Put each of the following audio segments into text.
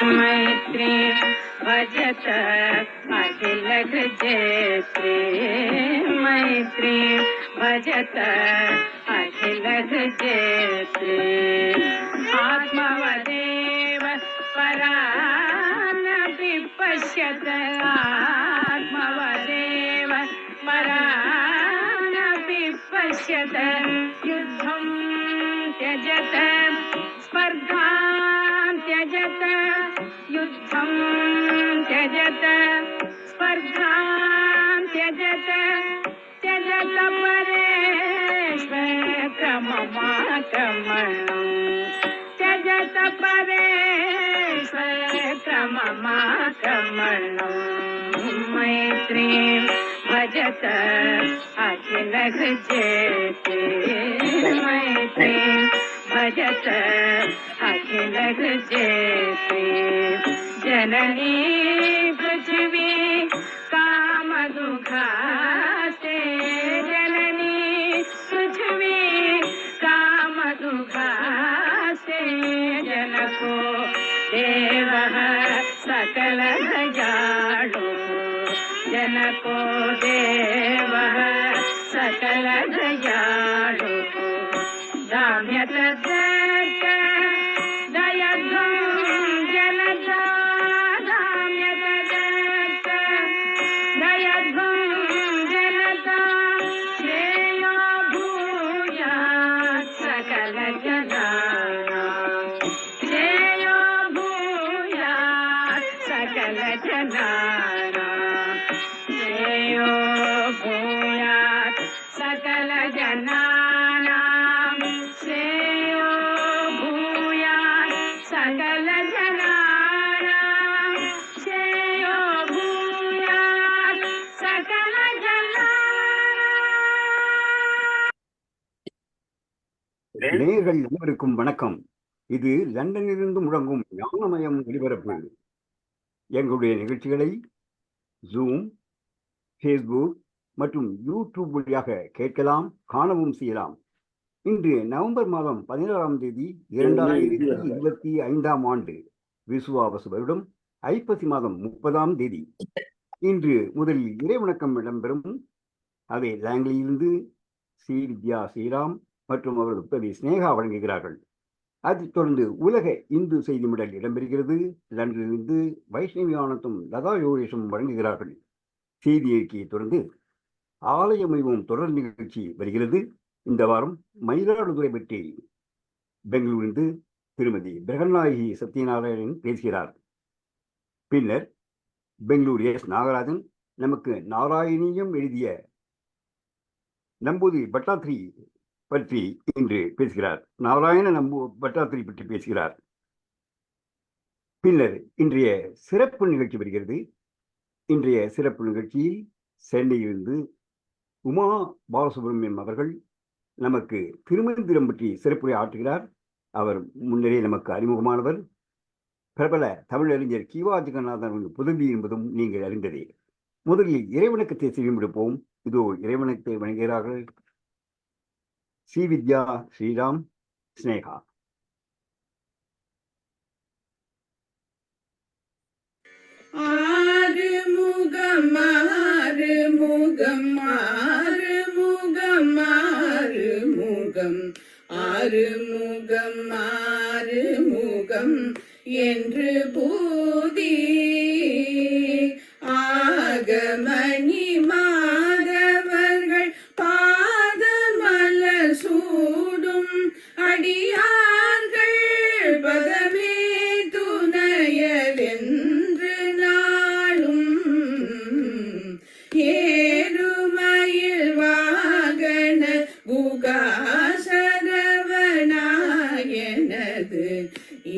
मैत्री भजत अखिल जयते मैत्री भजत अखिल जयते आत्मवदेव परान विपश्यत आत्मवदेव परान विपश्यत युद्धं त्यजत स्पर्धां त्यजत युद्धं त्यजत स्पर्धां त्यजत त्यजत परेष्वक्रममाक्रमणं त्यजत परेष्वक्रममाक्रमणं मैत्रीं भजत अखिल जयते मैत्रीं भजत अखिल जयते जननी पृथ्वी कामदुःखास्ते जननी पृथ्वी कामदुःखास्ते जनको देवः सकल दयाळु जनको देवः सकल दयाळु दाम्यत दत्त दयध्वं जनता दाम्यत दत्त दयध्वं जनता श्रेयो भूयात् सकल जनानां श्रेयो भूयात् सकल जनानां श्रेयो भूयात् सकल जनानां श्रेयो भूयात् सकल जनानां श्रेयो भूयात् सकल நேயர்கள் அனைவருக்கும் வணக்கம். இது லண்டனிலிருந்து முழங்கும் ஞானமயம் ஒலிபரப்பு. எங்களுடைய நிகழ்ச்சிகளை ஜூம், ஃபேஸ்புக் மற்றும் யூடியூப் வழியாக கேட்கலாம், காணவும் செய்யலாம். இன்று நவம்பர் மாதம் 17ஆம் தேதி 2025ஆம் ஆண்டு விசுவாவசு வருடம் ஐப்பசி மாதம் 30ஆம் தேதி. இன்று முதலில் இறைவணக்கம் இடம்பெறும். அதை லாங்கிலிருந்து ஸ்ரீ வித்யா ஸ்ரீராம் மற்றும் அவரது உதவி ஸ்னேகா வழங்குகிறார்கள். அதைத் தொடர்ந்து உலக இந்து செய்தி மிடல் இடம்பெறுகிறது. லண்டனிலிருந்து வைஷ்ணவி ஆனந்தும் லதா யோகேஷும் வழங்குகிறார்கள். செய்தி அறிக்கையை தொடர்ந்து ஆலயமைவும் தொடர் நிகழ்ச்சி வருகிறது. இந்த வாரம் மயிலாடுதுறை பற்றி பெங்களூரிலிருந்து திருமதி பிரகநாயகி சத்யநாராயணன் பேசுகிறார். பின்னர் பெங்களூர் எஸ் நாகராஜன் நமக்கு நாராயணியம் எழுதிய நம்பூதிரி பட்டாத்திரி பற்றி இன்று பேசுகிறார். நாராயண பட்டாத்திரி பற்றி பேசுகிறார். பின்னர் இன்றைய சிறப்பு நிகழ்ச்சி வருகிறது. இன்றைய சிறப்பு நிகழ்ச்சியில் சென்னையிலிருந்து உமா பாலசுப்ரமணியம் அவர்கள் நமக்கு திருமந்திரம் பற்றி சிறப்புரை ஆற்றுகிறார். அவர் முன்னரே நமக்கு அறிமுகமானவர். பிரபல தமிழறிஞர் கீவா ஜெகநாதன் புதவி என்பதும் நீங்கள் அறிந்ததே. முதலில் இறைவணக்கத்தை செய்யும். இதோ இறைவணக்கத்தை வணங்குகிறார்கள் ஸ்ரீ வித்யா ஸ்ரீராம் ஸ்னேகா. ஆறுமுகம் ஆறுமுகம் ஆறுமுகம் ஆறுமுகம் ஆறுமுகம் ஆறுமுகம் என்று பூதி ஆகமணி மாதவர்கள் பாதமலர் சூடும் அடியார்கள் பதமே துணையலென்று நாளும் ஏறுமயில் வாகன குகாசரவனாயனது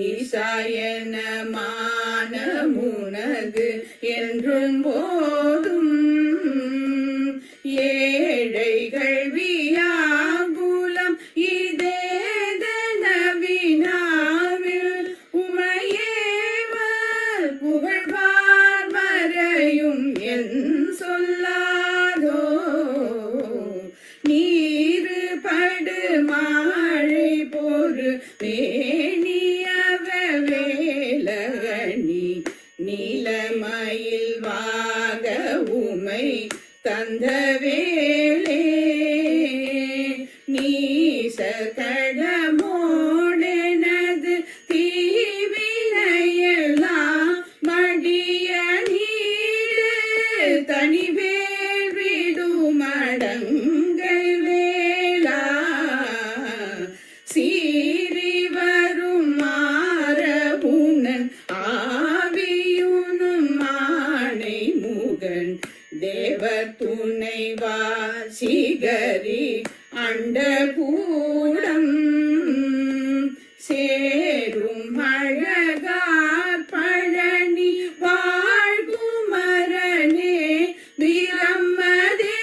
ஈசாயன மானமுனது என்றும் போதும் ஏழைகள் வியாகுலம் இதேதன வினாவில் உமையேவர் புகழ்வார் மறையும் என் சொல்லாதோ நீரு படு மாழை பொறு வேணியவ வேலகண தந்த வேளே நீசகடமோடெனது தீவினையெல்லாம் மடிய நீடு தனிவேல் விடுமடங்கை வேளா சீறி வரும் மாறவுணன் ஆவியுனும் மானை முகன் தேவ துணைவா சிகரி அண்டபூடம் சேரும் அழகார் பழனி வாழ்குமரனே பிரம்மதேவர்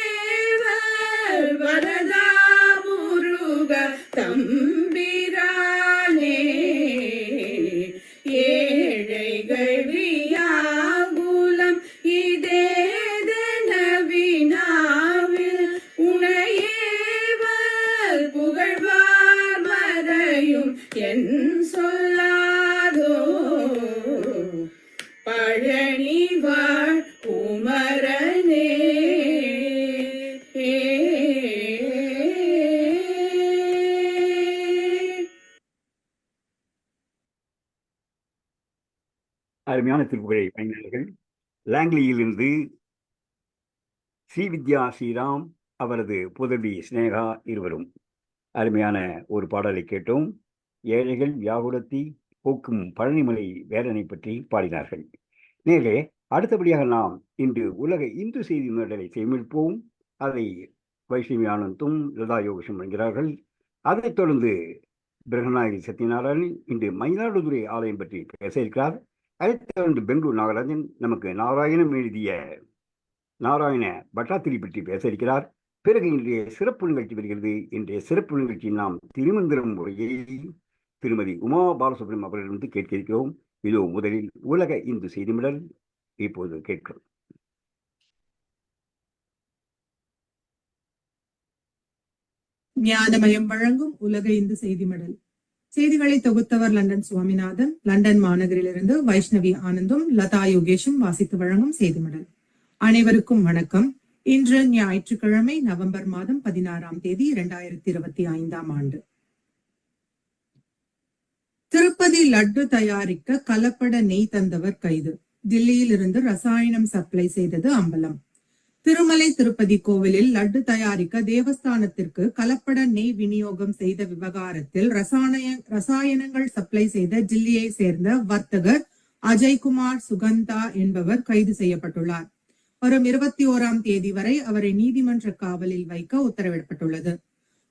வரதா முருக தம்பிரானே ஏழைகள் வியாகுலம் இதேதன வினாவில் உனையேவர் புகழ்வார் மறையும் என் சொல்லாதோ பழனி வாழ் குமரனே அருமையான திருப்புகழை பயனாளர்கள் லாங்லியிலிருந்து ஸ்ரீவித்யா ஸ்ரீராம் அவரது புதல்வி ஸ்னேகா இருவரும் அருமையான ஒரு பாடலை கேட்டோம். ஏழைகள் வியாகுலத்தை போக்கும் பழனிமலை வேலனை பற்றி பாடினார்கள். நேரே அடுத்தபடியாக நாம் இன்று உலக இந்து செய்தி மேடலை சேமிப்போம். அதை வைஷ்ணவி ஆனந்தும் லதா யோகேஷும் வழங்குகிறார்கள். அதைத் தொடர்ந்து பிரகநாயகி சத்யநாராயணன் இன்று மயிலாடுதுறை ஆலயம் பற்றி பேச இருக்கிறார். அதைத் தொடர்ந்து பெங்களூர் நாகராஜன் நமக்கு நாராயணம் எழுதிய நாராயண பட்டாத்திரி பற்றி பேச இருக்கிறார். பிறகு இன்றைய சிறப்பு நிகழ்ச்சி வருகிறது. இன்றைய சிறப்பு நிகழ்ச்சியில் நாம் திருமந்திரம் முறையை திருமதி உமா பாலசுப்ரமணியம் அவர்களிடமிருந்து கேட்க இருக்கிறோம். இதோ முதலில் உலக இந்து செய்திமடல் இப்போது கேட்கிறோம். ஞானமயம் வழங்கும் உலக இந்து செய்திமடல். செய்திகளை தொகுத்தவர் லண்டன் சுவாமிநாதன். லண்டன் மாநகரிலிருந்து வைஷ்ணவி ஆனந்தும் லதா யோகேஷும் வாசித்து வழங்கும் செய்திமடல். அனைவருக்கும் வணக்கம். இன்று ஞாயிற்றுக்கிழமை நவம்பர் மாதம் 16ஆம் தேதி 2025ஆம் ஆண்டு. திருப்பதி லட்டு தயாரிக்க கலப்பட நெய் தந்தவர் கைது. தில்லியில் இருந்து ரசாயனம் சப்ளை செய்தது அம்பலம். திருமலை திருப்பதி கோவிலில் லட்டு தயாரிக்க தேவஸ்தானத்திற்கு கலப்பட நெய் விநியோகம் செய்த விவகாரத்தில் ரசாயனங்கள் சப்ளை செய்த டில்லியை சேர்ந்த வர்த்தகர் அஜய்குமார் சுகந்தா என்பவர் கைது செய்யப்பட்டுள்ளார். வரும் 21ஆம் தேதி வரை அவரை நீதிமன்ற காவலில் வைக்க உத்தரவிடப்பட்டுள்ளது.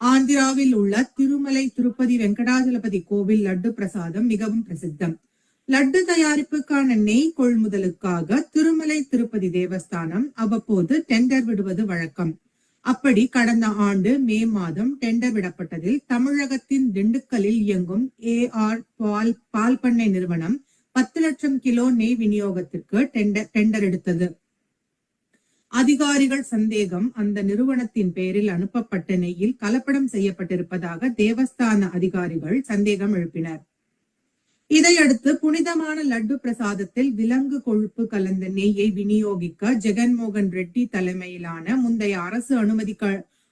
ஆந்திராவில் உள்ள திருமலை திருப்பதி வெங்கடாஜலபதி கோவில் லட்டு பிரசாதம் மிகவும் பிரசித்தம். லட்டு தயாரிப்புக்கான நெய் கொள்முதலுக்காக திருமலை திருப்பதி தேவஸ்தானம் அவ்வப்போது டெண்டர் விடுவது வழக்கம். அப்படி கடந்த ஆண்டு மே மாதம் டெண்டர் விடப்பட்டதில் தமிழகத்தின் திண்டுக்கல்லில் இயங்கும் ஏஆர் பால் பண்ணை நிறுவனம் 10 லட்சம் கிலோ நெய் விநியோகத்திற்கு டெண்டர் எடுத்தது. அதிகாரிகள் சந்தேகம் அந்த நிறுவனத்தின் பெயரில் அனுப்பப்பட்ட நெய்யில் கலப்படம் செய்யப்பட்டிருப்பதாக தேவஸ்தான அதிகாரிகள் சந்தேகம் எழுப்பினர். இதையடுத்து புனிதமான லட்டு பிரசாதத்தில் விலங்கு கொழுப்பு கலந்த நெய்யை விநியோகிக்க ஜெகன்மோகன் ரெட்டி தலைமையிலான முந்தைய அரசு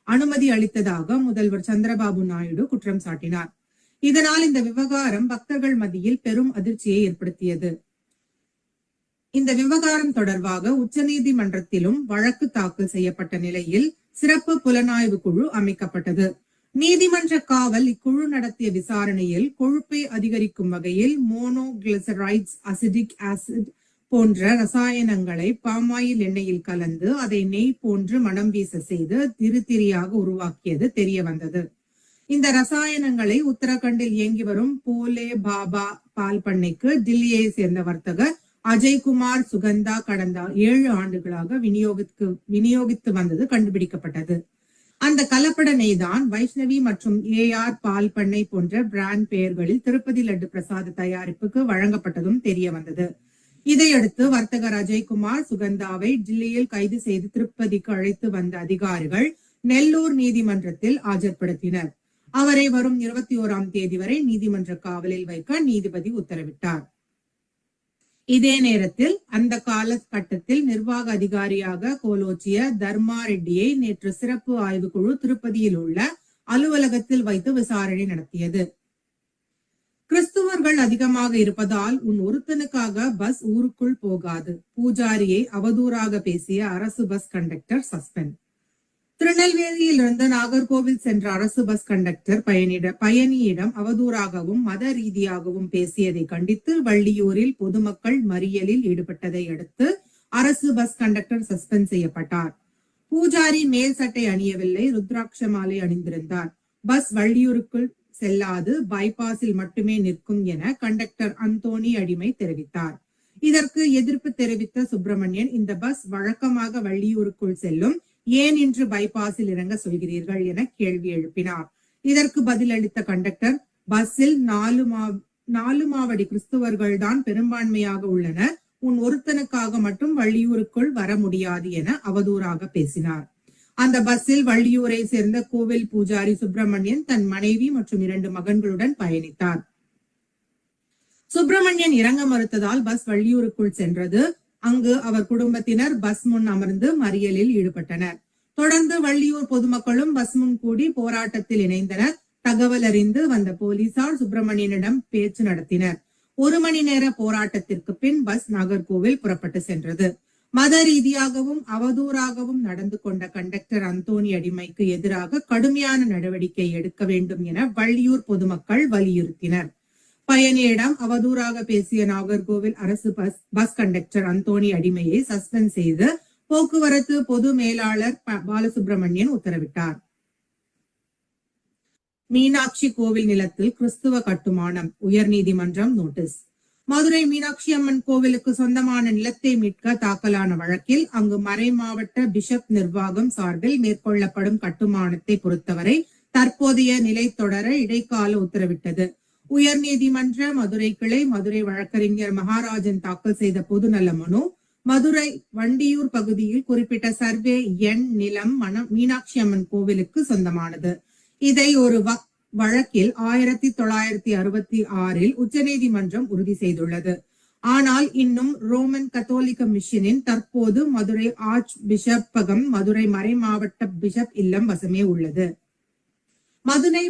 அனுமதி அளித்ததாக முதல்வர் சந்திரபாபு நாயுடு குற்றம் சாட்டினார். இதனால் இந்த விவகாரம் பக்தர்கள் மத்தியில் பெரும் அதிர்ச்சியை ஏற்படுத்தியது. இந்த விவகாரம் தொடர்பாக உச்சநீதிமன்றத்திலும் வழக்கு தாக்கல் செய்யப்பட்ட நிலையில் சிறப்பு புலனாய்வு குழு அமைக்கப்பட்டது. நீதிமன்ற காவல் இக்குழு நடத்திய விசாரணையில் கொழுப்பை அதிகரிக்கும் வகையில் மோனோகிளிசரைட்ஸ், அசிடிக் ஆசிட் போன்ற ரசாயனங்களை பாமாயில் எண்ணெயில் கலந்து அதை நெய் போன்று மனம் வீச செய்து திரியாக உருவாக்கியது தெரிய வந்தது. இந்த ரசாயனங்களை உத்தரகண்டில் இயங்கி வரும் போலே பாபா பால் பண்ணைக்கு டில்லியை சேர்ந்த வர்த்தகர் அஜய்குமார் சுகந்தா கடந்த 7 ஆண்டுகளாக விநியோகித்து வந்தது கண்டுபிடிக்கப்பட்டது. அந்த கலப்பட நெய் தான் வைஷ்ணவி மற்றும் ஏஆர் பால் பண்ணை போன்ற பிராண்ட் பெயர்களில் திருப்பதி லட்டு பிரசாத தயாரிப்புக்கு வழங்கப்பட்டதும் தெரிய வந்தது. இதையடுத்து வர்த்தகர் அஜய்குமார் சுகந்தாவை டில்லியில் கைது செய்து திருப்பதிக்கு அழைத்து வந்த அதிகாரிகள் நெல்லூர் நீதிமன்றத்தில் ஆஜர்படுத்தினர். அவரை வரும் 21ஆம் தேதி வரை நீதிமன்ற காவலில் வைக்க நீதிபதி உத்தரவிட்டார். இதே நேரத்தில் அந்த காலகட்டத்தில் நிர்வாக அதிகாரியாக கோலோச்சிய தர்மா ரெட்டியை நேற்று சிறப்பு ஆய்வுக்குழு திருப்பதியில் உள்ள அலுவலகத்தில் வைத்து விசாரணை நடத்தியது. கிறிஸ்துவர்கள் அதிகமாக இருப்பதால் உன் ஒருத்தனுக்காக பஸ் ஊருக்குள் போகாது. பூஜாரியை அவதூறாக பேசிய அரசு பஸ் கண்டக்டர் சஸ்பெண்ட். திருநெல்வேலியில் இருந்து நாகர்கோவில் சென்ற அரசு பஸ் கண்டக்டர் பயணியிடம் அவதூறாகவும் மத ரீதியாகவும் பேசியதை கண்டித்து வள்ளியூரில் பொதுமக்கள் மறியலில் ஈடுபட்டதை அடுத்து அரசு பஸ் கண்டக்டர் சஸ்பெண்ட் செய்யப்பட்டார். பூஜாரி மேல் சட்டை அணியவில்லை, ருத்ராட்ச மாலை அணிந்திருந்தார். பஸ் வள்ளியூருக்குள் செல்லாது பைபாஸில் மட்டுமே நிற்கும் என கண்டக்டர் அந்தோணி அடிமை தெரிவித்தார். இதற்கு எதிர்ப்பு தெரிவித்த சுப்பிரமணியன், இந்த பஸ் வழக்கமாக வள்ளியூருக்குள் செல்லும், ஏன் இன்று பைபாஸில் இறங்க சொல்கிறீர்கள் என கேள்வி எழுப்பினார். இதற்கு பதிலளித்த கண்டக்டர், பஸ்ஸில் 4 மாவடி கிறிஸ்துவர்கள் தான் பெரும்பான்மையாக உள்ளனர், உன் ஒருத்தனுக்காக மட்டும் வள்ளியூருக்குள் வர முடியாது என அவதூறாக பேசினார். அந்த பஸ்ஸில் வள்ளியூரை சேர்ந்த கோவில் பூஜாரி சுப்பிரமணியன் தன் மனைவி மற்றும் 2 மகன்களுடன் பயணித்தார். சுப்பிரமணியன் இறங்க மறுத்ததால் பஸ் வள்ளியூருக்குள் சென்றது. அங்கு அவர் குடும்பத்தினர் பஸ் முன் அமர்ந்து மறியலில் ஈடுபட்டனர். தொடர்ந்து வள்ளியூர் பொதுமக்களும் பஸ் முன் கூடி போராட்டத்தில் இணைந்தனர். தகவல் அறிந்து வந்த போலீசார் சுப்பிரமணியனிடம் பேச்சு நடத்தினர். 1 மணி நேர போராட்டத்திற்கு பின் பஸ் நாகர்கோவில் புறப்பட்டு சென்றது. மத ரீதியாகவும் அவதூறாகவும் நடந்து கொண்ட கண்டக்டர் அந்தோணி அடிமைக்கு எதிராக கடுமையான நடவடிக்கை எடுக்க வேண்டும் என வள்ளியூர் பொதுமக்கள் வலியுறுத்தினர். பயணியிடம் அவதூறாக பேசிய நாகர்கோவில் அரசு பஸ் கண்டக்டர் அந்தோணி அடிமையை சஸ்பெண்ட் செய்து போக்குவரத்து பொது மேலாளர் பாலசுப்ரமணியன் உத்தரவிட்டார். மீனாட்சி கோவில் நிலத்தில் கிறிஸ்துவ கட்டுமானம், உயர்நீதிமன்றம் நோட்டீஸ். மதுரை மீனாட்சி அம்மன் கோவிலுக்கு சொந்தமான நிலத்தை மீட்க தாக்கலான வழக்கில் அங்கு மறைமாவட்ட பிஷப் நிர்வாகம் சார்பில் மேற்கொள்ளப்படும் கட்டுமானத்தை பொறுத்தவரை தற்போதைய நிலை தொடர இடைக்கால உத்தரவிட்டது. உயர்நீதிமன்ற மதுரை கிளை மதுரை வழக்கறிஞர் மகாராஜன் தாக்கல் செய்த பொதுநல மனு, மதுரை வண்டியூர் பகுதியில் குறிப்பிட்ட சர்வே எண் நிலம் மீனாட்சி அம்மன் கோவிலுக்கு சொந்தமானது. இதை ஒரு வழக்கில் 1966 உச்சநீதிமன்றம் உறுதி செய்துள்ளது. ஆனால் இன்னும் ரோமன் கத்தோலிக்க மிஷனின் தற்போது மதுரை ஆர்ச் பிஷப்பகம் மதுரை மறைமாவட்ட பிஷப் இல்லம் வசமே உள்ளது. Madurai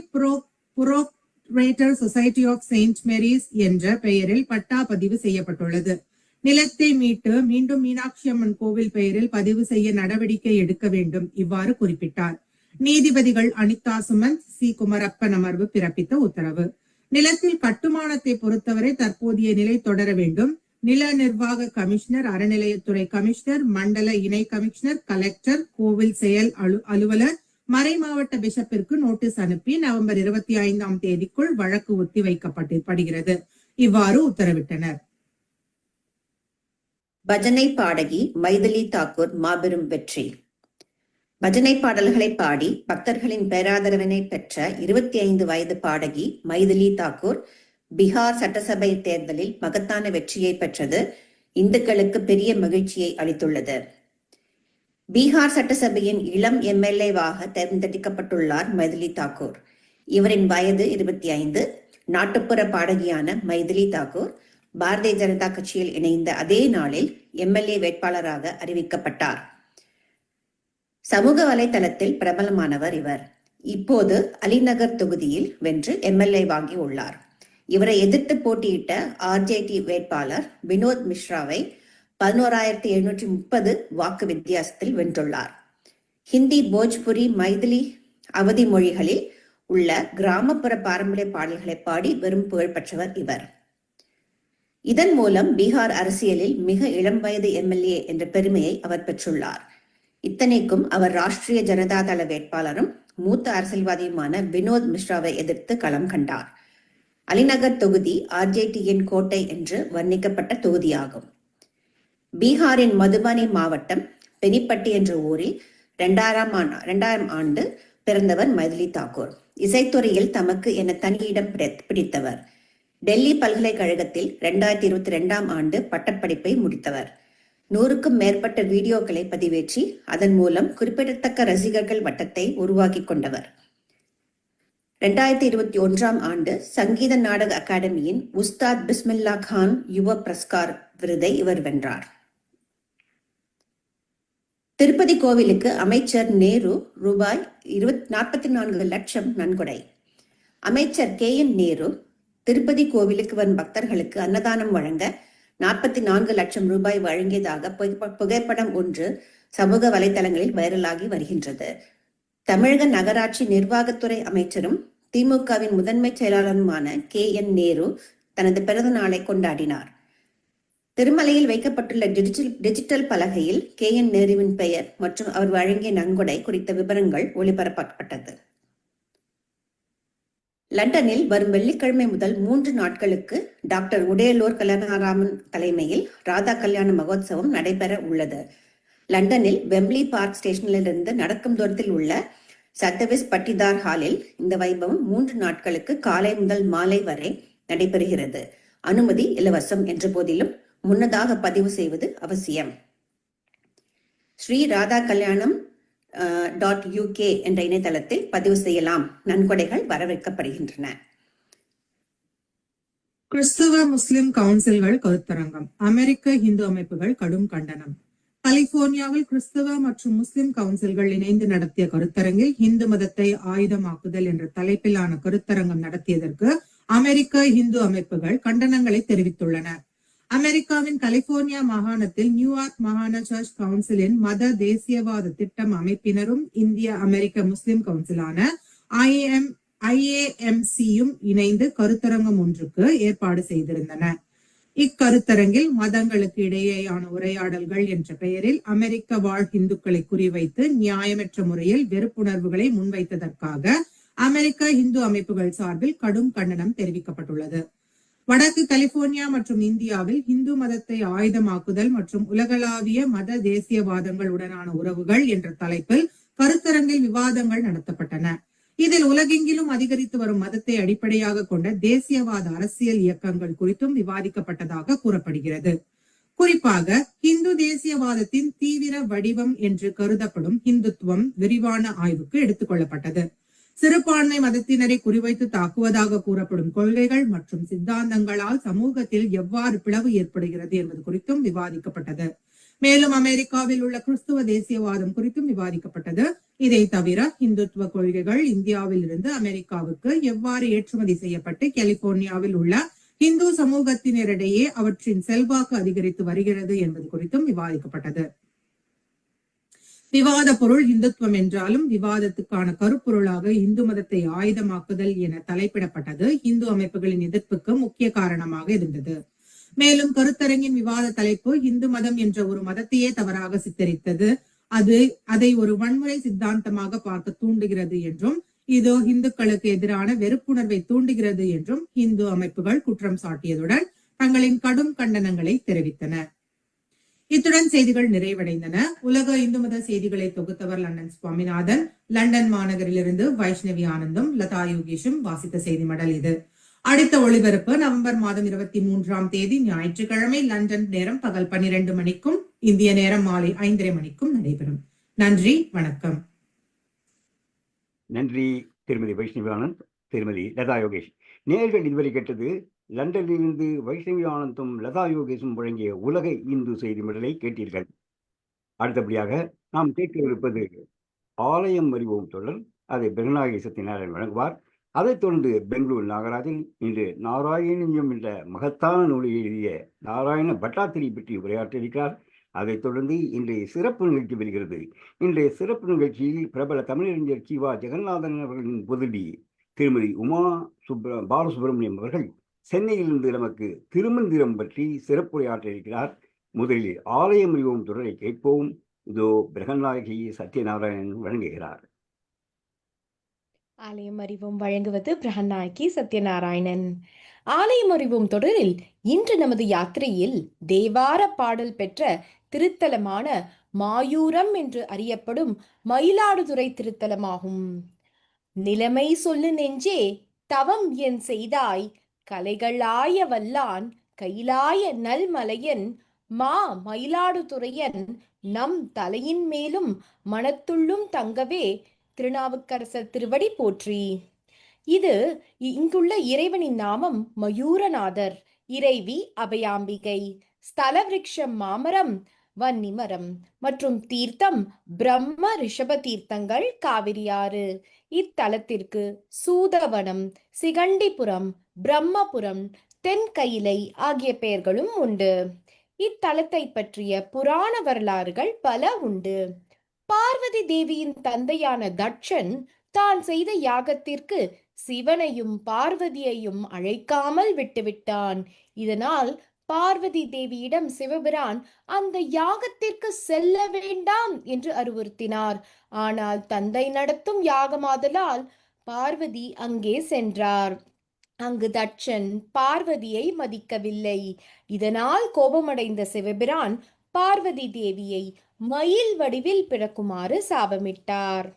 procurator society of Saint Mary's என்ற பெயரில் பட்டா பதிவு செய்யப்பட்டுள்ளது. நிலத்தை மீட்டு மீண்டும் மீனாட்சி அம்மன் கோவில் பெயரில் பதிவு செய்ய நடவடிக்கை எடுக்க வேண்டும், இவ்வாறு குறிப்பிட்டார். நீதிபதிகள் அனிதா சுமந்த், சி குமரப்பன் அமர்வு பிறப்பித்த உத்தரவு. நிலத்தில் கட்டுமானத்தை பொறுத்தவரை தற்போதைய நிலை தொடர வேண்டும். நில நிர்வாக கமிஷனர், அறநிலையத்துறை கமிஷனர், மண்டல இணை கமிஷனர், கலெக்டர், கோவில் செயல் அலுவலர், மறைமாவட்ட பிஷப்பிற்கு நோட்டீஸ் அனுப்பி நவம்பர் 25ஆம் தேதிக்குள் வழக்கு ஒத்தி வைக்கப்படுகிறது, இவ்வாறு உத்தரவிட்டனர். பஜனை பாடகி மைதிலி தாக்கூர் மாபெரும் வெற்றி. பஜனை பாடல்களை பாடி பக்தர்களின் பேராதரவினை பெற்ற 25 வயது பாடகி மைதிலி தாக்கூர் பீகார் சட்டசபை தேர்தலில் மகத்தான வெற்றியை பெற்றது இந்துக்களுக்கு பெரிய மகிழ்ச்சியை அளித்துள்ளது. பீகார் சட்டசபையின் இளம் எம்எல்ஏவாக தேர்ந்தெடுக்கப்பட்டுள்ளார் மைதிலி தாக்கூர். இவரின் வயது 25. நாட்டுப்புற பாடகியான மைதிலி தாக்கூர் பாரதிய ஜனதா கட்சியில் இணைந்த அதே நாளில் எம்எல்ஏ வேட்பாளராக அறிவிக்கப்பட்டார். சமூக வலைதளத்தில் பிரபலமானவர் இவர். இப்போது அலிநகர் தொகுதியில் வென்று எம்எல்ஏ வாங்கி உள்ளார். இவரை எதிர்த்து போட்டியிட்ட ஆர்ஜேடி வேட்பாளர் வினோத் மிஸ்ராவை 11,730 வாக்கு வித்தியாசத்தில் வென்றுள்ளார். ஹிந்தி, போஜ்புரி, மைதிலி, அவதி மொழிகளில் உள்ள கிராமப்புற பாரம்பரிய பாடல்களை பாடி வெறும் புகழ் பெற்றவர் இவர். இதன் மூலம் பீகார் அரசியலில் மிக இளம் வயது எம்எல்ஏ என்ற பெருமையை அவர் பெற்றுள்ளார். இத்தனைக்கும் அவர் ராஷ்டிரிய ஜனதா தள வேட்பாளரும் மூத்த அரசியல்வாதியுமான வினோத் மிஸ்ராவை எதிர்த்து களம் கண்டார். அலிநகர் தொகுதி ஆர்ஜேடியின் கோட்டை என்று வர்ணிக்கப்பட்ட தொகுதியாகும். பீகாரின் மதுபானி மாவட்டம் பெனிப்பட்டி என்ற ஊரில் 2000 ஆண்டு பிறந்தவர் மைதிலி தாக்கூர். இசைத்துறையில் தமக்கு என தனியிடம் பிடித்தவர். டெல்லி பல்கலைக்கழகத்தில் 2022ஆம் ஆண்டு பட்டப்படிப்பை முடித்தவர். 100க்கும் மேற்பட்ட வீடியோக்களை பதிவேற்றி அதன் மூலம் குறிப்பிடத்தக்க ரசிகர்கள் வட்டத்தை உருவாக்கி கொண்டவர். 2021ஆம் ஆண்டு சங்கீத நாடக அகாடமியின் உஸ்தாத் பிஸ்மில்லா கான் யுவ புரஸ்கார் விருதை இவர் வென்றார். திருப்பதி கோவிலுக்கு அமைச்சர் நேரு ரூபாய் 44 லட்சம் நன்கொடை. அமைச்சர் KN நேரு திருப்பதி கோவிலுக்கு வரும் பக்தர்களுக்கு அன்னதானம் வழங்க 44 லட்சம் ரூபாய் வழங்கியதாக புகைப்படம் ஒன்று சமூக வலைதளங்களில் வைரலாகி வருகின்றது. தமிழக நகராட்சி நிர்வாகத்துறை அமைச்சரும் திமுகவின் முதன்மை செயலாளருமான KN நேரு தனது பிறந்த நாளை கொண்டாடினார். திருமலையில் வைக்கப்பட்டுள்ள டிஜிட்டல் பலகையில் KN நேருவின் பெயர் மற்றும் அவர் வழங்கிய நன்கொடை குறித்த விவரங்கள் ஒளிபரப்பப்பட்டது. லண்டனில் வரும் வெள்ளிக்கிழமை முதல் 3 நாட்களுக்கு டாக்டர் உடையலூர் கல்யாணராமன் தலைமையில் ராதா கல்யாண மகோத்சவம் நடைபெற உள்ளது. லண்டனில் வெம்ப்லி பார்க் ஸ்டேஷனிலிருந்து நடக்கும் தூரத்தில் உள்ள சத்தவிஸ் பட்டிதார் ஹாலில் இந்த வைபவம் 3 நாட்களுக்கு காலை முதல் மாலை வரை நடைபெறுகிறது. அனுமதி இலவசம் என்ற போதிலும் முன்னதாக பதிவு செய்வது அவசியம். ஸ்ரீ ராதா கல்யாணம் .uk என்ற இணையதளத்தில் பதிவு செய்யலாம். நன்கொடைகள் வரவேற்கப்படுகின்றன. கிறிஸ்துவ முஸ்லிம் கவுன்சில்கள் கருத்தரங்கம். அமெரிக்க இந்து அமைப்புகள் கடும் கண்டனம். கலிபோர்னியாவில் கிறிஸ்தவ மற்றும் முஸ்லிம் கவுன்சில்கள் இணைந்து நடத்திய கருத்தரங்கில் இந்து மதத்தை ஆயுதமாக்குதல் என்ற தலைப்பிலான கருத்தரங்கம் நடத்தியதற்கு அமெரிக்க இந்து அமைப்புகள் கண்டனங்களை தெரிவித்துள்ளன. அமெரிக்காவின் கலிபோர்னியா மாகாணத்தில் நியூயார்க் மாகாண சர்ச் கவுன்சிலின் மத தேசியவாத திட்டம் அமைப்பினரும் இந்திய அமெரிக்க முஸ்லிம் கவுன்சிலான IAMCயும் இணைந்து கருத்தரங்கம் ஒன்றுக்கு ஏற்பாடு செய்திருந்தன. இக்கருத்தரங்கில் மதங்களுக்கு இடையேயான உரையாடல்கள் என்ற பெயரில் அமெரிக்க வாழ் இந்துக்களை குறிவைத்து நியாயமற்ற முறையில் வெறுப்புணர்வுகளை முன்வைத்ததற்காக அமெரிக்க இந்து அமைப்புகள் சார்பில் கடும் கண்டனம் தெரிவிக்கப்பட்டுள்ளது. வடக்கு கலிபோர்னியா மற்றும் இந்தியாவில் இந்து மதத்தை ஆயுதமாக்குதல் மற்றும் உலகளாவிய மத தேசியவாதங்களுடனான உறவுகள் என்ற தலைப்பில் கருத்தரங்கில் விவாதங்கள் நடத்தப்பட்டன. இதில் உலகெங்கிலும் அதிகரித்து வரும் மதத்தை அடிப்படையாக கொண்ட தேசியவாத அரசியல் இயக்கங்கள் குறித்தும் விவாதிக்கப்பட்டதாக கூறப்படுகிறது. குறிப்பாக இந்து தேசியவாதத்தின் தீவிர வடிவம் என்று கருதப்படும் இந்துத்துவம் விரிவான ஆய்வுக்கு எடுத்துக் கொள்ளப்பட்டது. சிறுபான்மை மதத்தினரை குறிவைத்து தாக்குவதாக கூறப்படும் கொள்கைகள் மற்றும் சித்தாந்தங்களால் சமூகத்தில் எவ்வாறு பிளவு ஏற்படுகிறது என்பது குறித்தும் விவாதிக்கப்பட்டது. மேலும் அமெரிக்காவில் உள்ள கிறிஸ்துவ தேசியவாதம் குறித்தும் விவாதிக்கப்பட்டது. இதை தவிர இந்துத்துவ கொள்கைகள் இந்தியாவில் இருந்து அமெரிக்காவுக்கு எவ்வாறு ஏற்றுமதி செய்யப்பட்டு கலிபோர்னியாவில் உள்ள இந்து சமூகத்தினரிடையே அவற்றின் செல்வாக்கு அதிகரித்து வருகிறது என்பது குறித்தும் விவாதிக்கப்பட்டது. விவாத பொருள் இந்துத்துவம் என்றாலும் விவாதத்துக்கான கருப்பொருளாக இந்து மதத்தை ஆயுதமாக்குதல் என தலைப்பிடப்பட்டது இந்து அமைப்புகளின் எதிர்ப்புக்கு முக்கிய காரணமாக இருந்தது. மேலும் கருத்தரங்கின் விவாத தலைப்பு இந்து மதம் என்ற ஒரு மதத்தையே தவறாக சித்தரித்தது, அதை ஒரு வன்முறை சித்தாந்தமாக பார்க்க தூண்டுகிறது என்றும் இது இந்துக்களுக்கு எதிரான வெறுப்புணர்வை தூண்டுகிறது என்றும் இந்து அமைப்புகள் குற்றம் சாட்டியதுடன் தங்களின் கடும் கண்டனங்களை தெரிவித்தன. இத்துடன் செய்திகள் நிறைவடைந்தன. உலக இந்து மத செய்திகளை தொகுத்தவர் லண்டன் சுவாமிநாதன். லண்டன் மாநகரிலிருந்து வைஷ்ணவி ஆனந்தும் லதா யோகேஷும் வாசித்த செய்தி மடல் இது. அடுத்த ஒளிபரப்பு நவம்பர் மாதம் 23ஆம் தேதி ஞாயிற்றுக்கிழமை லண்டன் நேரம் பகல் 12 மணிக்கும் இந்திய நேரம் மாலை 5:30 மணிக்கும் நடைபெறும். நன்றி, வணக்கம். நன்றி திருமதி வைஷ்ணவி ஆனந்த், திருமதி லதா யோகேஷ். நேயர்கள் இதுவரை கேட்டது லண்டனிலிருந்து வைஷ்ணவி ஆனந்தும் லதா யோகேஷும் வழங்கிய உலக இந்து செய்தி மடலை கேட்டீர்கள். அடுத்தபடியாக நாம் கேட்கவிருப்பது ஆலயம் அறிவோம் தொடர். அதை பெருநாயகி சத்யநாராயணன் வழங்குவார். அதைத் தொடர்ந்து பெங்களூர் நாகராஜில் இன்று நாராயணியம் என்ற மகத்தான நூலை எழுதிய நாராயண பட்டாத்திரி பற்றி உரையாற்றியிருக்கிறார். அதைத் தொடர்ந்து இன்றைய சிறப்பு நிகழ்ச்சி வருகிறது. இன்றைய சிறப்பு நிகழ்ச்சியில் பிரபல தமிழறிஞர் கிவா ஜெகநாதன் அவர்களின் புதல்வி திருமதி உமா பாலசுப்ரமணியம் அவர்கள் சென்னையிலிருந்து நமக்கு திருமந்திரம் பற்றி சிறப்புரையாற்ற இருக்கிறார். முதலில் ஆலயம் அறிவோம் தொடரை கேட்போம். இதோ பிரகநாயகி சத்யநாராயணன் வழங்குகிறார். ஆலயம் அறிவோம் வழங்குவது பிரகநாயகி சத்யநாராயணன். ஆலயம் அறிவோம் தொடரில் இன்று நமது யாத்திரையில் தேவார பாடல் பெற்ற திருத்தலமான மாயூரம் என்று அறியப்படும் மயிலாடுதுறை திருத்தலமாகும். நிலைமை சொல்லு நெஞ்சே தவம் என் செய்தாய், கலைகளாய வல்லான் கைலாய நல்மலையன் மா மயிலாடுதுறையன் நம் தலையின் மேலும் மனத்துள்ளும் தங்கவே திருநாவுக்கரசர் திருவடி போற்றி. இது இங்குள்ள இறைவனின் நாமம் மயூரநாதர், இறைவி அபயாம்பிகை. ஸ்தலவிருக்ஷம் மாமரம் வன்னிமரம் மற்றும் தீர்த்தம் பிரம்ம ரிஷப தீர்த்தங்கள் காவிரியாறு. இத்தலத்திற்கு சூதவனம், சிகண்டிபுரம், பிரம்மபுரம், தென்கயிலை ஆகிய பெயர்களும் உண்டு. இத்தலத்தை பற்றிய புராண வரலாறுகள் பல உண்டு. பார்வதி தேவியின் தந்தையான தட்சன் தான் செய்த யாகத்திற்கு சிவனையும் பார்வதியையும் அழைக்காமல் விட்டுவிட்டான். இதனால் பார்வதி தேவியிடம் சிவபிரான் அந்த யாகத்திற்கு செல்ல வேண்டாம் என்று அறிவுறுத்தினார். ஆனால் தந்தை நடத்தும் யாகமாதலால் பார்வதி அங்கே சென்றார். அங்கு தட்சன் பார்வதியை மதிக்கவில்லை. இதனால் கோபமடைந்த சிவபிரான் பார்வதி தேவியை மயில் வடிவில் பிறக்குமாறு சாபமிட்டார்.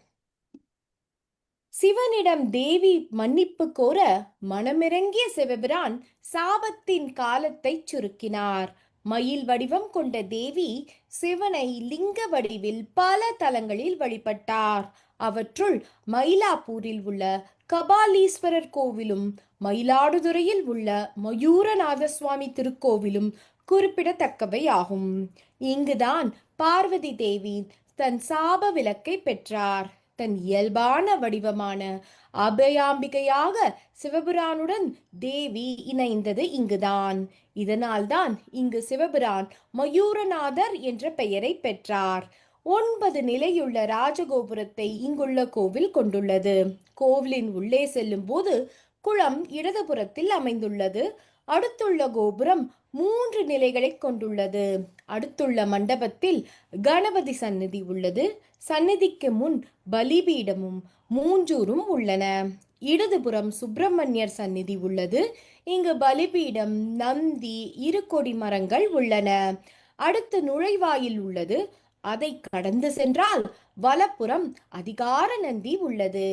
சிவனிடம் தேவி மன்னிப்பு கோர மனமிறங்கிய சிவபிரான் சாபத்தின் காலத்தை சுருக்கினார். மயில் வடிவம் கொண்ட தேவி சிவனை லிங்க வடிவில் பல தலங்களில் வழிபட்டார். அவற்றுள் மயிலாப்பூரில் உள்ள கபாலீஸ்வரர் கோவிலும் மயிலாடுதுறையில் உள்ள மயூரநாத சுவாமி திருக்கோவிலும் குறிப்பிடத்தக்கவை ஆகும். இங்குதான் பார்வதி தேவி தன் சாப விலக்கை பெற்றார். தன் இயல்பான வடிவமான அபயாம்பிகையாக சிவபிரானுடன் தேவி இணைந்தது இங்குதான். இதனால்தான் இங்கு சிவபிரான் மயூரநாதர் என்ற பெயரை பெற்றார். 9 நிலையுள்ள ராஜகோபுரத்தை இங்குள்ள கோவில் கொண்டுள்ளது. கோவிலின் உள்ளே செல்லும் போது குளம் இடதுபுறத்தில் அமைந்துள்ளது. அடுத்துள்ள கோபுரம் 3 நிலைகளை கொண்டுள்ளது. அடுத்துள்ள மண்டபத்தில் கணபதி சந்நிதி உள்ளது. சந்நிதிக்கு முன் பலிபீடமும் மூஞ்சூரும் உள்ளன. இடதுபுறம் சுப்பிரமணியர் சந்நிதி உள்ளது. இங்கு பலிபீடம், நந்தி, 2 கொடி மரங்கள் உள்ளன. அடுத்து நுழைவாயில் உள்ளது. அதை கடந்து சென்றால் வலப்புறம் அதிகார நந்தி உள்ளது.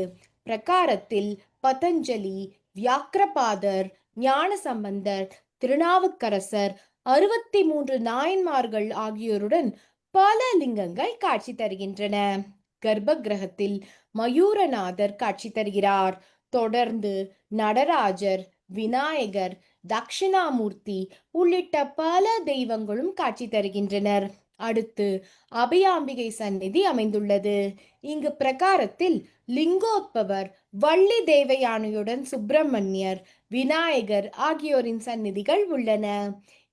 பிரகாரத்தில் பதஞ்சலி, வியாக்கிரபாதர், ஞானசம்பந்தர், திருநாவுக்கரசர், 63 நாயன்மார்கள் ஆகியோருடன் பல லிங்கங்கள் காட்சி தருகின்றன. கர்ப்ப கிரகத்தில் மயூரநாதர் காட்சி தருகிறார். தொடர்ந்து நடராஜர், விநாயகர், தட்சிணாமூர்த்தி உள்ளிட்ட பல தெய்வங்களும் காட்சி தருகின்றனர். அடுத்து அபயாம்பிகை சந்நிதி அமைந்துள்ளது. இங்கு பிரகாரத்தில் லிங்கோத்பவர், வள்ளி தேவயானையுடன் சுப்பிரமணியர், விநாயகர் ஆகியோரின் சந்நிதிகள் உள்ளன.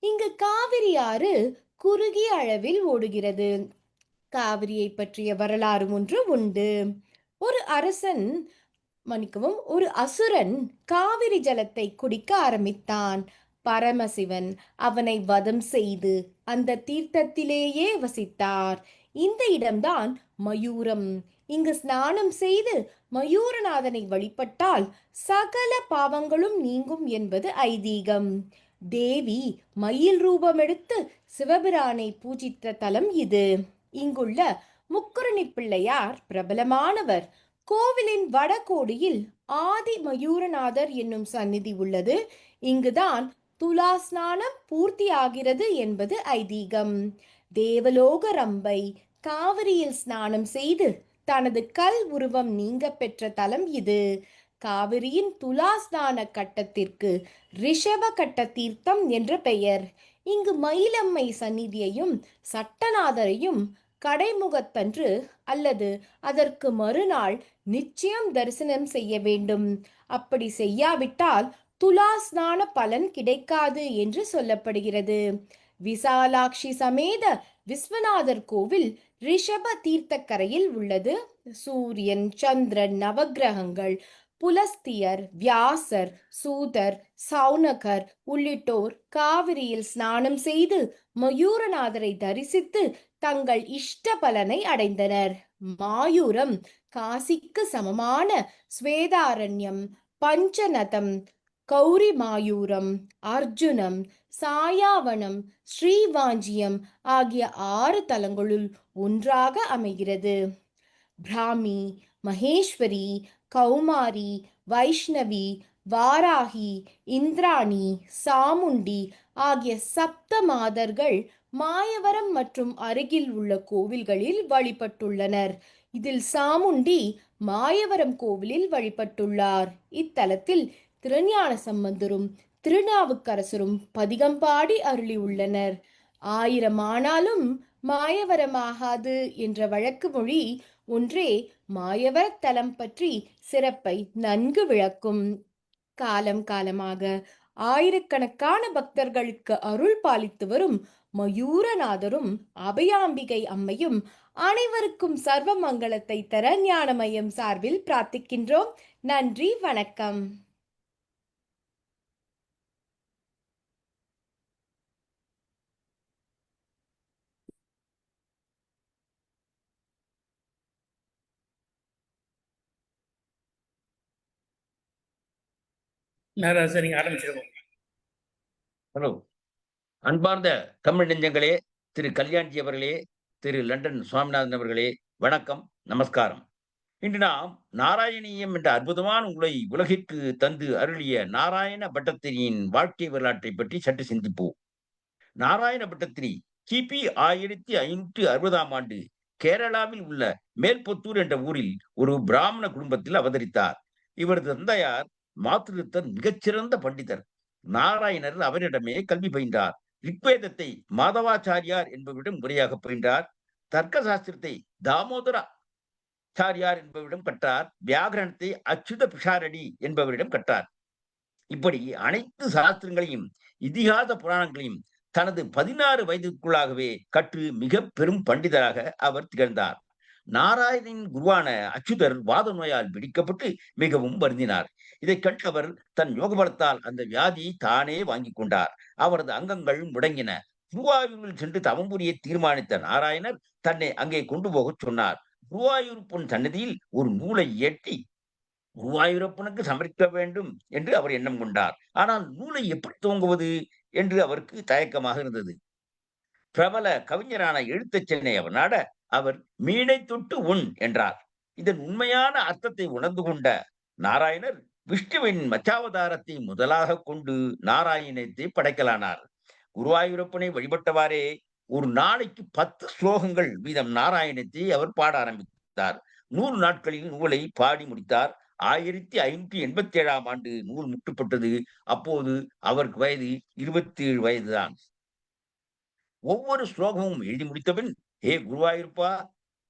இங்கு காவிரி ஆறு குறுகிய அளவில் ஓடுகிறது. காவிரியை பற்றிய வரலாறு ஒன்று உண்டு. ஒரு அசுரன் காவிரி ஜலத்தை குடிக்க ஆரம்பித்தான். பரமசிவன் அவனை வதம் செய்து அந்த தீர்த்தத்திலேயே வசித்தார். இந்த இடம்தான் மயூரம். இங்கு ஸ்நானம் செய்து மயூரநாதனை வழிபட்டால் சகல பாவங்களும் நீங்கும் என்பது ஐதீகம். தேவி மயில் ரூபமெடுத்து சிவபிரானை பூஜித்த தலம் இது. இங்குள்ள முக்குருணி பிள்ளையார் பிரபலமானவர். கோவிலின் வடகோடியில் ஆதி மயூரநாதர் என்னும் சந்நிதி உள்ளது. இங்குதான் துலா ஸ்நானம் பூர்த்தி ஆகிறது என்பது ஐதீகம். தேவலோக ரம்பை காவிரியில் ஸ்நானம் செய்து தனது கல் உருவம் நீங்க பெற்ற தலம் இது. காவிரியின் துலா ஸ்நான கட்டத்திற்கு ரிஷப கட்ட தீர்த்தம் என்ற பெயர். இங்கு மயிலம்மை சந்நிதியையும் சட்டநாதரையும் கடைமுகத்தன்று அல்லது அதற்கு மறுநாள் நிச்சயம் தரிசனம் செய்ய வேண்டும். அப்படி செய்யாவிட்டால் துலா ஸ்நான பலன் கிடைக்காது என்று சொல்லப்படுகிறது. விசாலாட்சி சமேத விஸ்வநாதர் கோவில் ரிஷப தீர்த்தக்கரையில் உள்ளது. சூரியன், சந்திரன், நவக்கிரகங்கள், புலஸ்தியர், வியாசர், சூதர், சௌனகர் உள்ளிட்டோர் காவிரியில் ஸ்நானம் செய்து மயூரநாதரை தரிசித்து தங்கள் இஷ்ட பலனை அடைந்தனர். மாயூரம் காசிக்கு சமமான ஸ்வேதாரண்யம், பஞ்சநதம், கௌரி மாயூரம், அர்ஜுனம், சாயாவனம், ஸ்ரீவாஞ்சியம் ஆகிய 6 தலங்களுள் ஒன்றாக அமைகிறது. பிராமி, மகேஸ்வரி, கௌமாரி, வைஷ்ணவி, வாராகி, இந்திராணி, சாமுண்டி ஆகிய 7 மாதர்கள் மாயவரம் மற்றும் அருகில் உள்ள கோவில்களில் வழிபட்டுள்ளனர். இதில் சாமுண்டி மாயவரம் கோவிலில் வழிபட்டுள்ளார். இத்தலத்தில் திருஞான சம்பந்தரும் திருநாவுக்கரசரும் பதிகம் பாடி அருளியுள்ளனர். 1000 ஆனாலும் மாயவரமாகாது என்ற வழக்கு மொழி ஒன்றே மாயவர தலம் பற்றி சிறப்பை நன்கு விளக்கும். காலம் காலமாக ஆயிரக்கணக்கான பக்தர்களுக்கு அருள் பாலித்து வரும் மயூரநாதரும் அபயாம்பிகை அம்மையும் அனைவருக்கும் சர்வ மங்களத்தை தர ஞானமயம் சார்பில் பிரார்த்திக்கின்றோம். நன்றி, வணக்கம். சரிங்க, ஆரம்பிச்சிருக்கோம். ஹலோ, அன்பார்ந்த தமிழ் நெஞ்சங்களே, திரு கல்யாண்ஜி அவர்களே, திரு லண்டன் சுவாமிநாதன் அவர்களே, வணக்கம், நமஸ்காரம். இன்று நாம் நாராயணியம் என்ற அற்புதமான நூலை உலகிற்கு தந்து அருளிய நாராயண பட்டத்திரியின் வாழ்க்கை வரலாற்றை பற்றி சற்று சிந்திப்போம். நாராயண பட்டத்திரி கிபி 1560ஆம் ஆண்டு கேரளாவில் உள்ள மேல்புத்தூர் என்ற ஊரில் ஒரு பிராமண குடும்பத்தில் அவதரித்தார். இவரது தந்தையார் மாத்ருதர் மிகச்சிறந்த பண்டிதர். நாராயணர் அவரிடமே கல்வி பயின்றார். ரிக்வேதத்தை மாதவாச்சாரியார் என்பவரிடம் முறையாக பயின்றார். தர்க்க சாஸ்திரத்தை தாமோதராச்சாரியார் என்பவரிடம் கற்றார். வியாகரணத்தை அச்சுத பிஷாரடி என்பவரிடம் கற்றார். இப்படி அனைத்து சாஸ்திரங்களையும் இதிகாச புராணங்களையும் தனது 16 வயதுக்குள்ளாகவே கற்று மிக பெரும் பண்டிதராக அவர் திகழ்ந்தார். நாராயணின் குருவான அச்சுதர் வாத நோயால் பிடிக்கப்பட்டு மிகவும் வருந்தினார். இதை கண்டு அவர் தன் யோகபலத்தால் அந்த வியாதியை தானே வாங்கி கொண்டார். அவரது அங்கங்கள் முடங்கின. குருவாயூரில் சென்று தவம் புரிய தீர்மானித்த நாராயணர் தன்னை அங்கே கொண்டு போகச் சொன்னார். குருவாயூரப்பன் சன்னதியில் ஒரு நூலை ஏற்றி குருவாயூரப்பனுக்கு சமர்ப்பிக்க வேண்டும் என்று அவர் எண்ணம் கொண்டார். ஆனால் நூலை எப்படி துவங்குவது என்று அவருக்கு தயக்கமாக இருந்தது. பிரபல கவிஞரான எழுத்தச்சனை அவர் நாட அவர் மீனை தொட்டு உண் என்றார். இதன் உண்மையான அர்த்தத்தை உணர்ந்து கொண்ட நாராயணர் விஷ்ணுவின் மச்சாவதாரத்தை முதலாக கொண்டு நாராயணத்தை படைக்கலானார். குருவாயூரப்பனை வழிபட்டவாறே ஒரு நாளைக்கு 10 ஸ்லோகங்கள் வீதம் நாராயணத்தை அவர் பாட ஆரம்பித்தார். 100 நாட்களில் நூலை பாடி முடித்தார். 1587ஆம் ஆண்டு நூல் முற்றுப்பட்டது. அப்போது அவருக்கு வயது 27 வயதுதான். ஒவ்வொரு ஸ்லோகமும் எழுதி முடித்தபின், ஏ குருவாயூரப்பா,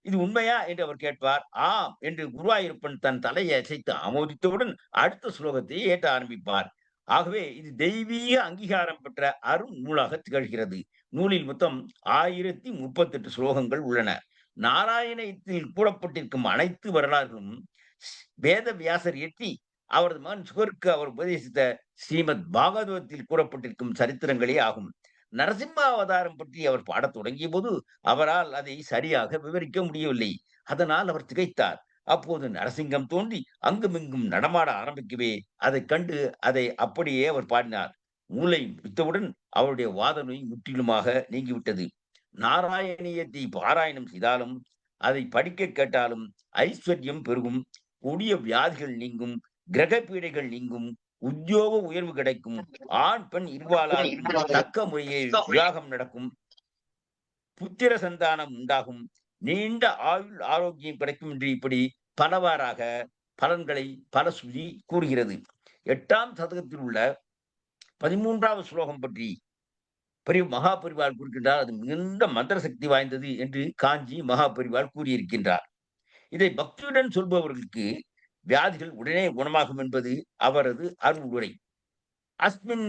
இது உண்மையா என்று அவர் கேட்பார். ஆம் என்று குருவாயூரப்பன் தன் தலையை அசைத்து ஆமோதித்தவுடன் அடுத்த ஸ்லோகத்தை ஏற்ற ஆரம்பிப்பார். ஆகவே இது தெய்வீக அங்கீகாரம் பெற்ற அரும் நூலாக திகழ்கிறது. நூலில் மொத்தம் 1038 ஸ்லோகங்கள் உள்ளன. நாராயணத்தில் கூறப்பட்டிருக்கும் அனைத்து வரலாறுகளும் வேத வியாசர் இயற்றி அவரது மகன் சுகருக்கு அவர் உபதேசித்த ஸ்ரீமத் பாகவதத்தில் கூறப்பட்டிருக்கும் சரித்திரங்களே ஆகும். நரசிம்ம அவதாரம் பற்றி அவர் பாடத் தொடங்கிய போது அவரால் அதை சரியாக விவரிக்க முடியவில்லை. அதனால் அவர் திகைத்தார். அப்போது நரசிங்கம் தோன்றி அங்குமிங்கும் நடமாட ஆரம்பிக்கவே அதை கண்டு அதை அப்படியே அவர் பாடினார். நூலை முடித்தவுடன் அவருடைய வாத நோய் முற்றிலுமாக நீங்கிவிட்டது. நாராயணியத்தை பாராயணம் செய்தாலும் அதை படிக்க கேட்டாலும் ஐஸ்வர்யம் பெருகும், கொடிய வியாதிகள் நீங்கும், கிரக பீடைகள் நீங்கும், உத்தியோக உயர்வு கிடைக்கும், ஆண் பெண் இருவாளால் தக்க முறையில் விவாகம் நடக்கும், புத்திர சந்தானம் உண்டாகும், நீண்ட ஆயுள் ஆரோக்கியம் கிடைக்கும் என்று இப்படி பலவாறாக பலன்களை பல சுதி கூறுகிறது. 8ஆம் சதகத்தில் உள்ள 13வது ஸ்லோகம் பற்றி மகாபரிவாள் கூறுகின்றார். அது மிகுந்த மந்திர சக்தி வாய்ந்தது என்று காஞ்சி மகாபரிவாள் கூறியிருக்கின்றார். இதை பக்தியுடன் சொல்பவர்களுக்கு வியாதிகள் உடனே குணமாகும் என்பது அவரது அருளுரை. அஸ்மின்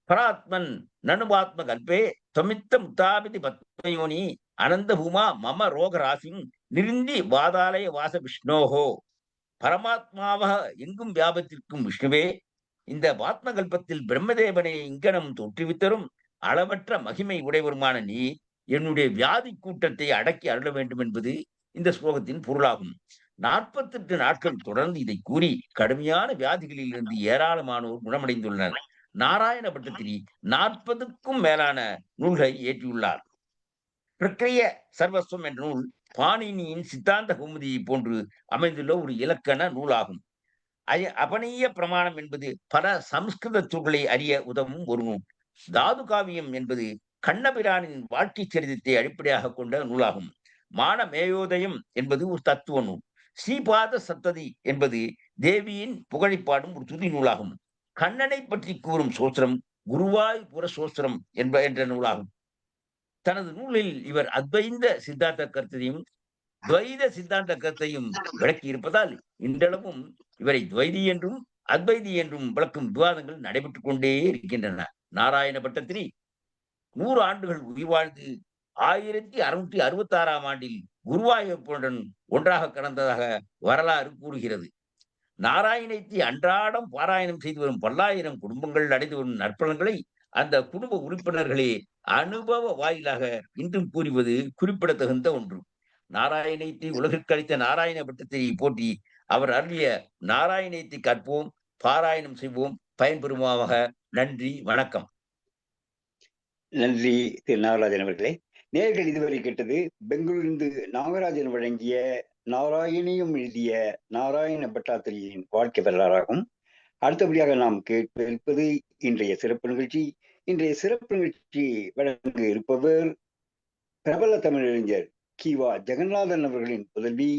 பராத்மன் நனுவாத்ம கல்பே தொமித்த முத்தாபிதி பத்மயோனி அனந்த பூமா மம ரோக ராசிம் நிருந்தி வாதாலய வாச விஷ்ணோகோ. பரமாத்மாவாக எங்கும் வியாபத்திற்கும் விஷ்ணுவே, இந்த ஆத்மகல்பத்தில் பிரம்மதேவனை இங்கனம் தோற்றுவித்தரும் அளவற்ற மகிமை உடையவருமான நீ என்னுடைய வியாதி கூட்டத்தை அடக்கி அருள வேண்டும் என்பது இந்த ஸ்லோகத்தின் பொருளாகும். 48 நாட்கள் தொடர்ந்து இதை கூறி கடுமையான வியாதிகளில் இருந்து ஏராளமானோர் குணமடைந்துள்ளனர். நாராயண பட்டத்திரி 40க்கும் மேலான நூல்களை இயற்றியுள்ளார். பிரக்ரிய சர்வஸ்வம் என்ற நூல் பாணினியின் சித்தாந்த கௌமுதியை போன்று அமைந்துள்ள ஒரு இலக்கண நூலாகும். அபனீய பிரமாணம் என்பது பல சம்ஸ்கிருத சொற்களை அறிய உதவும் ஒரு நூல். தாது காவியம் என்பது கண்ணபிரானின் வாழ்க்கை சரிதத்தை அடிப்படையாக கொண்ட நூலாகும். மானமேயோதயம் என்பது ஒரு தத்துவ நூல். ஸ்ரீபாத சப்ததி என்பது தேவியின் புகழைப்பாடும் ஒரு துதி நூலாகும். கண்ணனை பற்றி கூறும் சோஸ்திரம் குருவாயூர சோஸ்திரம் என்ற நூலாகும். தனது நூலில் இவர் அத்வைத சித்தாந்த கருத்தையும் துவைத சித்தாந்த கருத்தையும் விளக்கி இருப்பதால் இன்றளவும் இவரை துவைதி என்றும் அத்வைதி என்றும் விளக்கும் விவாதங்கள் நடைபெற்றுக் கொண்டே இருக்கின்றன. நாராயண பட்டத்திரி 100 ஆண்டுகள் உயிர் வாழ்ந்து 1666ஆம் ஆண்டில் குருவாயூரப்பனுடன் ஒன்றாக கடந்ததாக வரலாறு கூறுகிறது. நாராயணத்தை அன்றாடம் பாராயணம் செய்து வரும் பல்லாயிரம் குடும்பங்கள் அடைந்து வரும் நற்பலன்களை அந்த குடும்ப உறுப்பினர்களே அனுபவ வாயிலாக இன்றும் கூறுவது குறிப்பிடத்தகுந்த ஒன்று. நாராயணத்தை உலகிற்கு அளித்த நாராயண பட்டத்தை போற்றி அவர் அருளிய நாராயணத்தை கற்போம், பாராயணம் செய்வோம், பயன்பெறுமாக. நன்றி, வணக்கம். நன்றி திரு நாகராஜன் அவர்களே. நேர்கள் இதுவரை கேட்டது பெங்களூரிலிருந்து நாகராஜன் வழங்கிய நாராயணியும் எழுதிய நாராயண பட்டாத்திரியின் வாழ்க்கை வரலாறாகும். அடுத்தபடியாக நாம் கேட்பது இன்றைய சிறப்பு நிகழ்ச்சி. இன்றைய சிறப்பு நிகழ்ச்சி வழங்க இருப்பவர் பிரபல தமிழறிஞர் கிவா ஜெகநாதன் அவர்களின் புதல்வி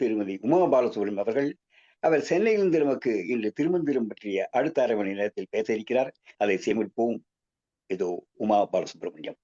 திருமதி உமா பாலசுப்ரமணியம் அவர்கள். அவர் சென்னையிலிருந்து நமக்கு இன்று திருமந்திரம் பற்றிய அடுத்த அரை மணி நேரத்தில் பேச இருக்கிறார். அதை சேமிப்போம். இதோ உமா பாலசுப்ரமணியம்.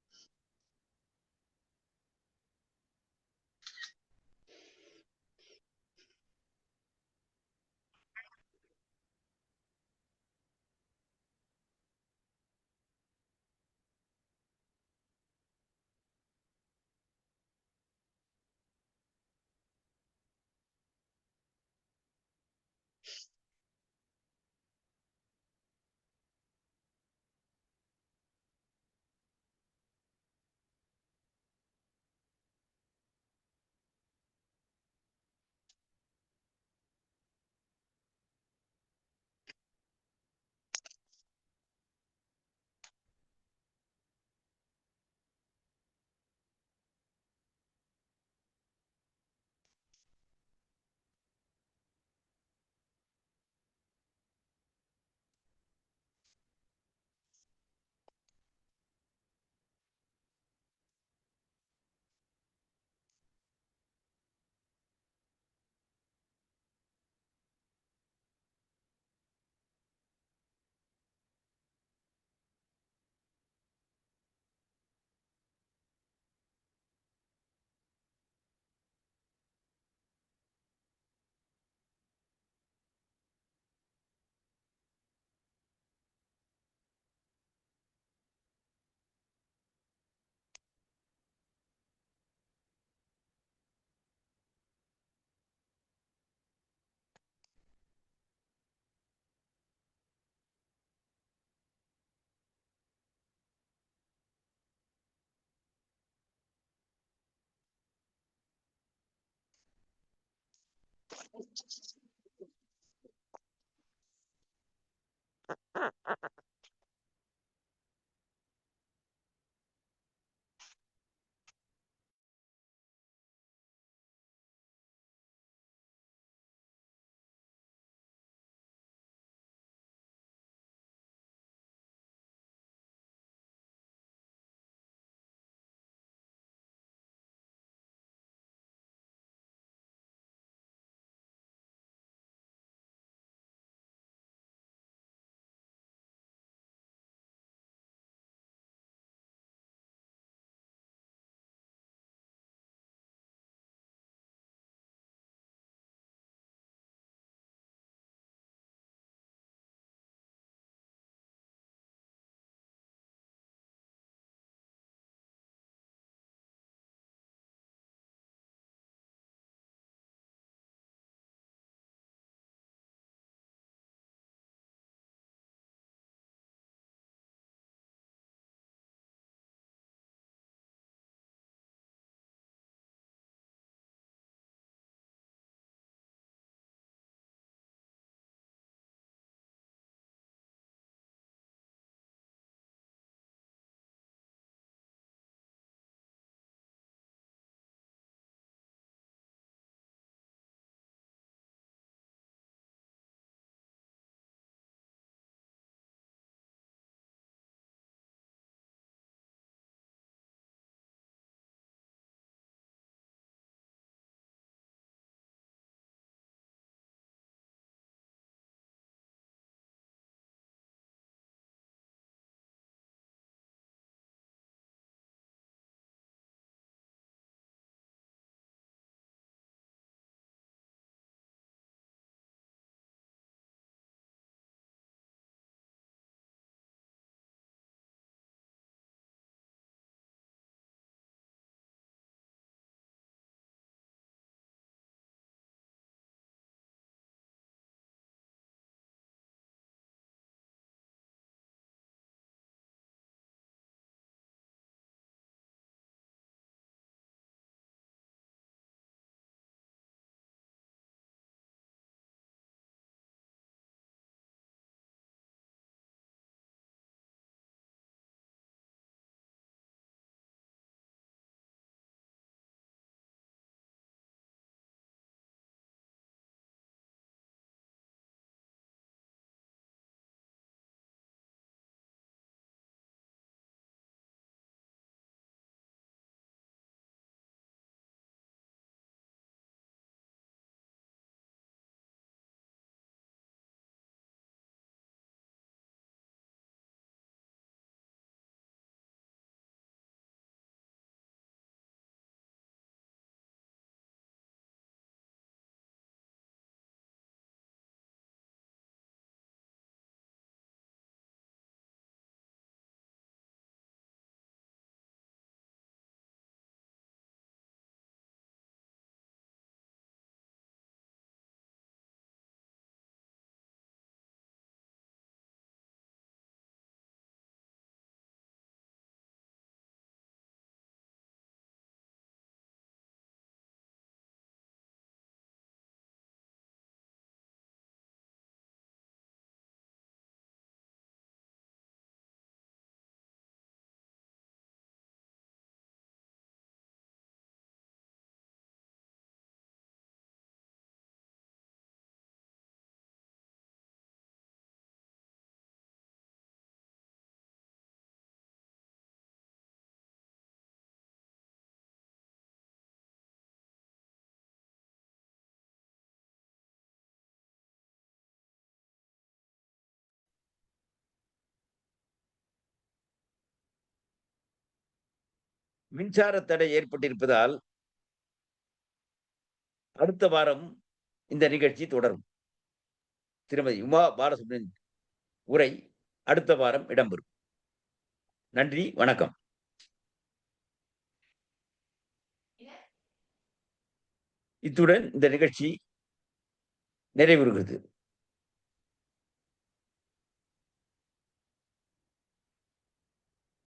மின்சார தடை ஏற்பட்டிருப்பதால் அடுத்த வாரம் இந்த நிகழ்ச்சி தொடரும். திருமதி உமா பாலசுப்ரமணியன் உரை அடுத்த வாரம் இடம்பெறும். நன்றி, வணக்கம். இத்துடன் இந்த நிகழ்ச்சி நிறைவுறுகிறது.